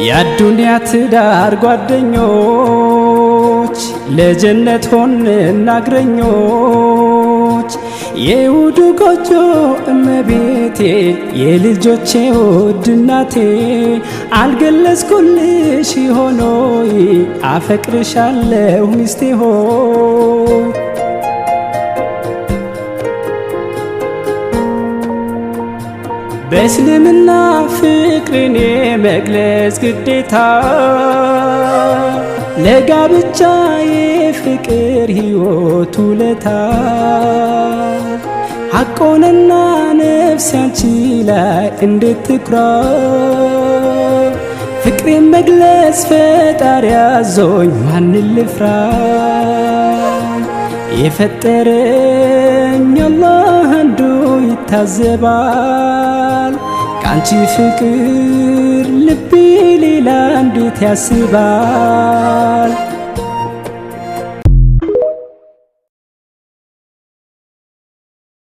የአዱንያ ትዳር ጓደኞች ለጀነት ሆንን እግረኞች የውዱ ጎጆ እመቤቴ የልጆቼ ውድ እናቴ አልገለጽኩልሽ ሆኖይ አፈቅርሻለሁ ሚስቴ ሆይ በእስልምና ፍቅርን የመግለጽ ግዴታ ለጋብቻ የፍቅር ሕይወት ውለታ ሐቆንና ነፍስ ያንቺ ላይ እንድትኩራ ፍቅሬን መግለጽ ፈጣሪ አዞኝ ማንን ልፍራ የፈጠረኝ አላህ አንዱ ይታዘባል ካንቺ ፍቅር ልቤ ሌላ እንዴት ያስባል